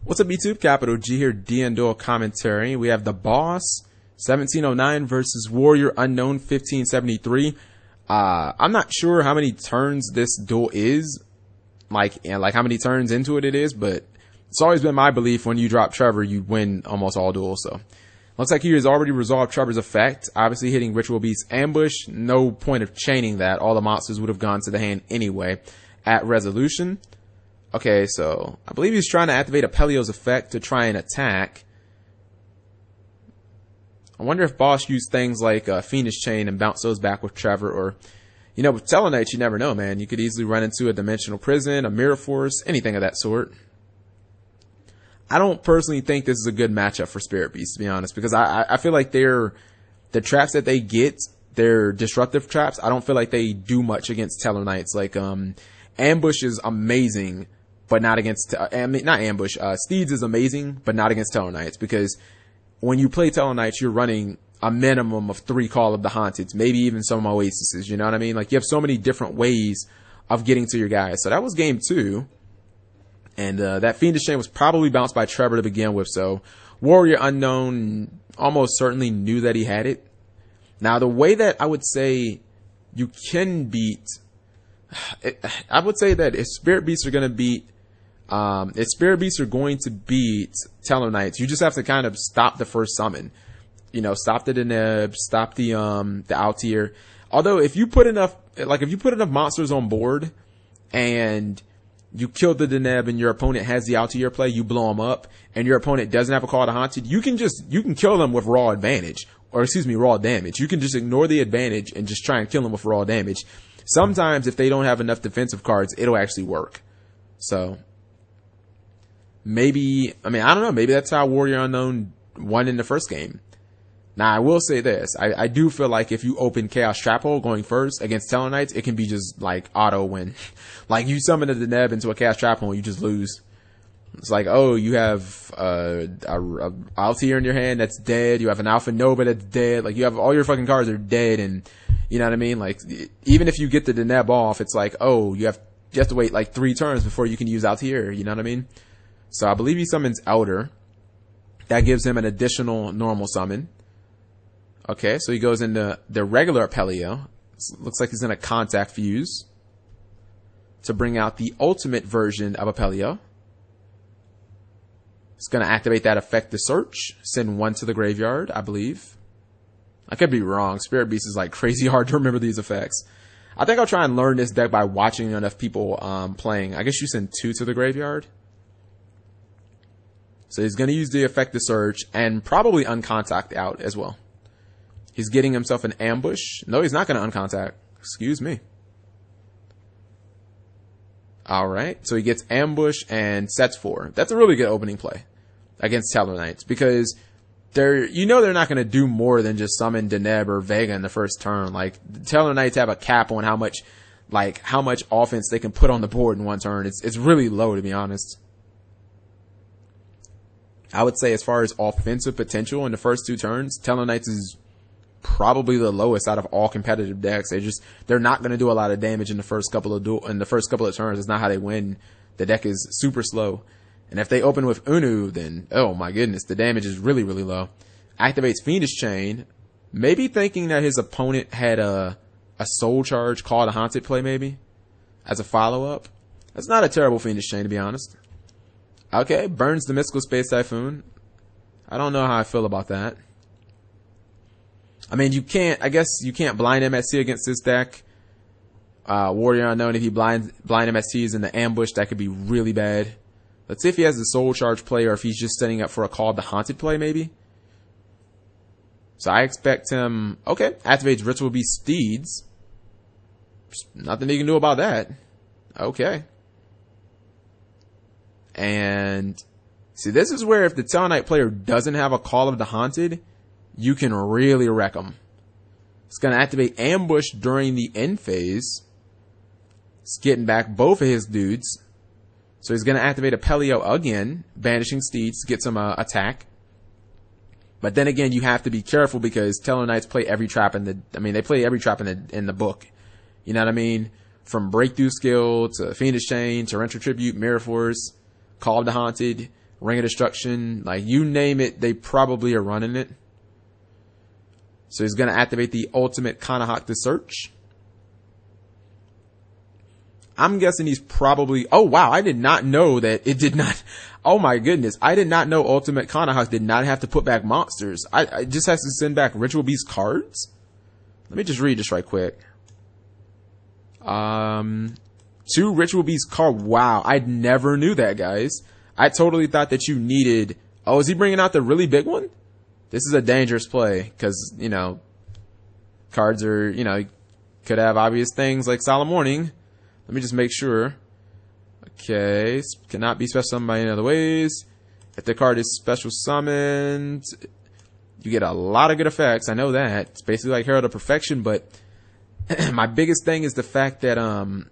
What's up, YouTube? Capital G here, Duel commentary. We have the boss 1709 versus Warrior Unknown 1573. I'm not sure how many turns this duel is, like how many turns into it is, but it's always been my belief when you drop Trevor, you win almost all duels. So looks like he has already resolved Trevor's effect. Obviously hitting Ritual Beast Ambush. No point of chaining that. All the monsters would have gone to the hand anyway at resolution. Okay, so I believe he's trying to activate Apelio's effect to try and attack. I wonder if boss used things like Fiendish Chain and bounce those back with Trevor, or, you know, with Satellarknights, you never know, man. You could easily run into a Dimensional Prison, a Mirror Force, anything of that sort. I don't personally think this is a good matchup for Spirit Beast, to be honest, because I feel like the traps that they get, they're disruptive traps. I don't feel like they do much against Satellarknights. Like, Ambush is amazing, but not against, not Ambush, Steeds is amazing, but not against Satellarknights, because when you play Satellarknights, you're running a minimum of 3 Call of the Haunted, maybe even some Oases, you know what I mean? Like, you have so many different ways of getting to your guys. So that was game 2. And that Fiendish Chain was probably bounced by Trevor to begin with, so Warrior Unknown almost certainly knew that he had it. Now, the way that I would say you can beat, I would say that if Spirit Beasts are going to beat, Satellarknights, you just have to kind of stop the first summon. You know, stop the Deneb, stop the Altier. Although if you put enough monsters on board and you kill the Deneb and your opponent has the Altier play, you blow them up, and your opponent doesn't have a Call to Haunted, you can kill them with raw advantage, or excuse me, raw damage. You can just ignore the advantage and just try and kill them with raw damage. Sometimes if they don't have enough defensive cards, it'll actually work. So maybe, I don't know, maybe that's how Warrior Unknown won in the first game. Now, I will say this. I do feel like if you open Chaos Trap Hole going first against Satellarknights, it can be just like auto win. Like, you summon the Deneb into a Chaos Trap Hole, you just lose. It's like, oh, you have a Altier in your hand that's dead. You have an Alpha Nova that's dead. Like, you have all your fucking cards are dead, and you know what I mean? Like, even if you get the Deneb off, it's like, oh, you have to wait like 3 turns before you can use Altier. You know what I mean? So I believe he summons Elder. That gives him an additional normal summon. Okay, so he goes into the regular Apelio. Looks like he's going to Contact Fuse to bring out the ultimate version of Apelio. It's going to activate that effect to search. Send 1 to the graveyard, I believe. I could be wrong. Spirit Beast is like crazy hard to remember these effects. I think I'll try and learn this deck by watching enough people playing. I guess you send 2 to the graveyard. So he's going to use the effect to search and probably uncontact out as well. He's getting himself an ambush. No, he's not going to uncontact. Excuse me. Alright, so he gets ambush and sets 4. That's a really good opening play against Satellarknights, because they're not going to do more than just summon Deneb or Vega in the first turn. Like, the Satellarknights have a cap on how much offense they can put on the board in one turn. It's really low, to be honest. I would say as far as offensive potential in the first 2 turns, Satellarknights is probably the lowest out of all competitive decks. They're not going to do a lot of damage in the first couple of turns. It's not how they win. The deck is super slow. And if they open with Unu, then, oh my goodness, the damage is really, really low. Activates Fiendish Chain, maybe thinking that his opponent had a Soul Charge Call to Haunted play, maybe, as a follow-up. That's not a terrible Fiendish Chain, to be honest. Okay, burns the Mystical Space Typhoon. I don't know how I feel about that. I guess you can't blind MST against this deck. Warrior Unknown, if he blind MSTs in the ambush, that could be really bad. Let's see if he has the Soul Charge play, or if he's just setting up for a Call to Haunted play, maybe. So I expect him, okay, activates Ritual Beast Steeds. Nothing he can do about that. Okay. And see, this is where if the Satellarknight player doesn't have a Call of the Haunted, you can really wreck them. It's going to activate Ambush during the end phase. It's getting back both of his dudes. So he's going to activate Apelio again, banishing Steeds to get some attack. But then again, you have to be careful, because Satellarknights play every trap in the book. You know what I mean? From Breakthrough Skill to Fiendish Chain to Torrential Tribute, Mirror Force, Call of the Haunted. Ring of Destruction, like you name it, they probably are running it. So he's going to activate the ultimate Kanahak to search. I'm guessing he's probably... Oh, wow. I did not know that it did not... Oh, my goodness. I did not know Ultimate Kanahak did not have to put back monsters. I just has to send back Ritual Beast cards? Let me just read this right quick. 2 Ritual Beast card. Wow. I never knew that, guys. I totally thought that you needed... Oh, is he bringing out the really big one? This is a dangerous play because, you know, cards are, you know, could have obvious things like Solemn Warning. Let me just make sure. Okay, cannot be special summoned by any other ways. If the card is special summoned, you get a lot of good effects. I know that. It's basically like Herald of Perfection, but my biggest thing is the fact that,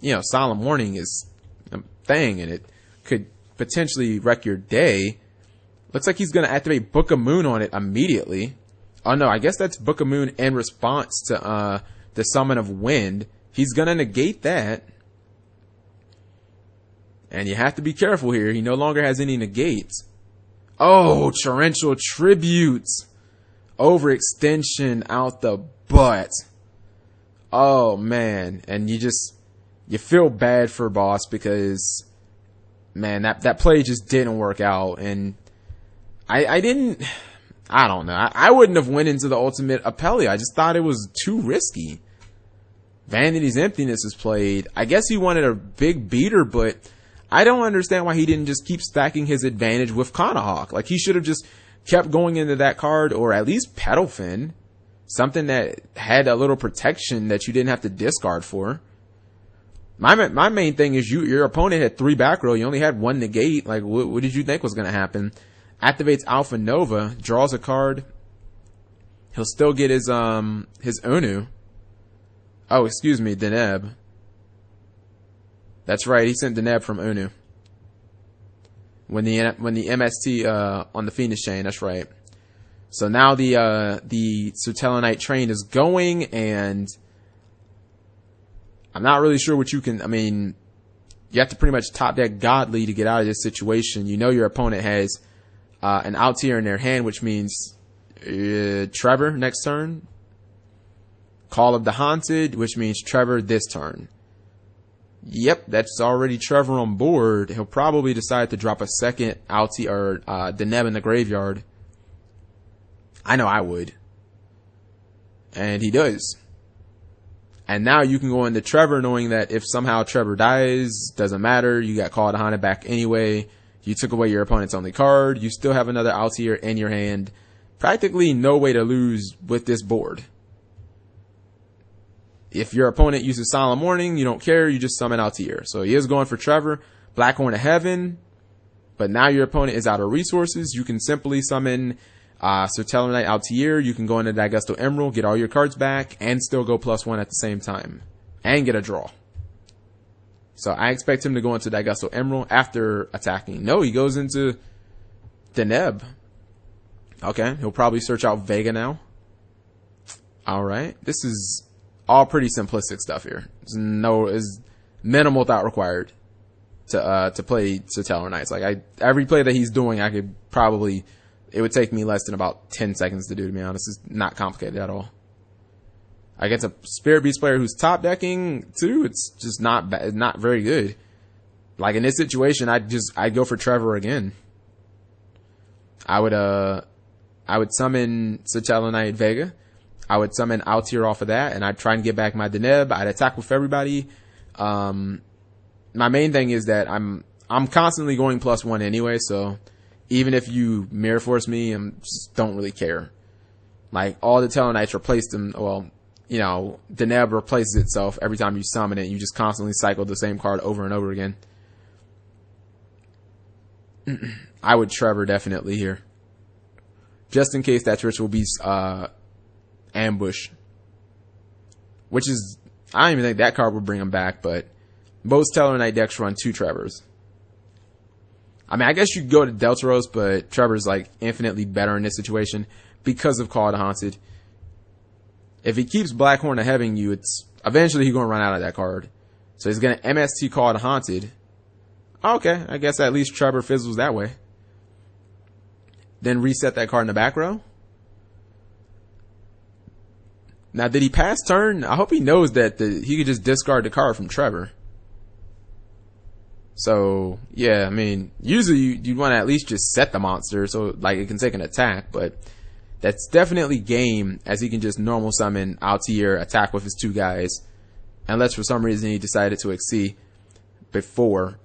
you know, Solemn Warning is a thing and it could potentially wreck your day. Looks like he's going to activate Book of Moon on it immediately. Oh no, I guess that's Book of Moon in response to the Summon of Wind. He's going to negate that. And you have to be careful here. He no longer has any negates. Oh, Torrential Tributes. Overextension out the butt. Oh, man. And you feel bad for Boss because, man, that play just didn't work out. And I don't know. I wouldn't have went into the Ultimate Apellia. I just thought it was too risky. Vanity's Emptiness is played. I guess he wanted a big beater, but I don't understand why he didn't just keep stacking his advantage with Kanahak. Like, he should have just kept going into that card, or at least Petalfin. Something that had a little protection that you didn't have to discard for. My main thing is your opponent had 3 back row. You only had 1 negate. Like, what did you think was going to happen? Activates Alpha Nova, draws a card. He'll still get his Unu. Oh, excuse me, Deneb. That's right, he sent Deneb from Unu. When the MST on the Phoenix chain, that's right. So now the Satellarknight train is going, and I'm not really sure what you can. I mean, you have to pretty much top deck Godly to get out of this situation. You know your opponent has an out tier in their hand, which means Trevor next turn. Call of the Haunted, which means Trevor this turn. Yep, that's already Trevor on board. He'll probably decide to drop a second Alti or Deneb in the graveyard. I know I would. And he does. And now you can go into Trevor knowing that if somehow Trevor dies, doesn't matter. You got Call of the Haunted back anyway. You took away your opponent's only card. You still have another Altier in your hand. Practically no way to lose with this board. If your opponent uses Solemn Warning, you don't care. You just summon Altier. So he is going for Trevor. Blackhorn of Heaven. But now your opponent is out of resources. You can simply summon Satellarknight Altier. You can go into Daigusto Emerald, get all your cards back, and still go +1 at the same time. And get a draw. So I expect him to go into Daigusto Emerald after attacking. No, he goes into Deneb. Okay, he'll probably search out Vega now. Alright, this is all pretty simplistic stuff here. There's minimal thought required to play Satellarknights. Like every play that he's doing, it would take me less than about 10 seconds to do, to be honest. It's not complicated at all. Against a Spirit Beast player who's top decking too, it's just not very good. Like in this situation, I'd go for Trevor again. I would summon Satellarknight Vega. I would summon Altier off of that, and I'd try and get back my Deneb. I'd attack with everybody. My main thing is that I'm constantly going +1 anyway, so even if you Mirror Force me, I just don't really care. Like, all the Tellarknights replaced them. Well, you know, Deneb replaces itself every time you summon it. You just constantly cycle the same card over and over again. I would Trevor definitely here. Just in case that Ritual Beast ambush. Which is, I don't even think that card would bring him back, but most Tellarknight decks run 2 Trevors. I mean, I guess you could go to Deltaros, but Trevor's like infinitely better in this situation because of Call of the Haunted. If he keeps Blackhorn of Heaven you, it's eventually he's going to run out of that card. So he's going to MST Call of the Haunted. Okay, I guess at least Trevor fizzles that way. then reset that card in the back row. Now, did he pass turn? I hope he knows that he could just discard the card from Trevor. So, yeah, I mean, usually you'd want to at least just set the monster so, like, it can take an attack, but that's definitely game, as he can just normal summon Altair, attack with his 2 guys, unless for some reason he decided to exceed before.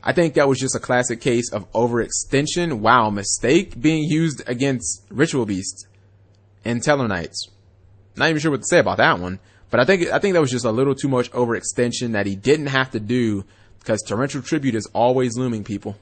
I think that was just a classic case of overextension. Wow, mistake being used against Ritual Beast and Satellarknights. Not even sure what to say about that one, but I think that was just a little too much overextension that he didn't have to do, because Torrential Tribute is always looming, people.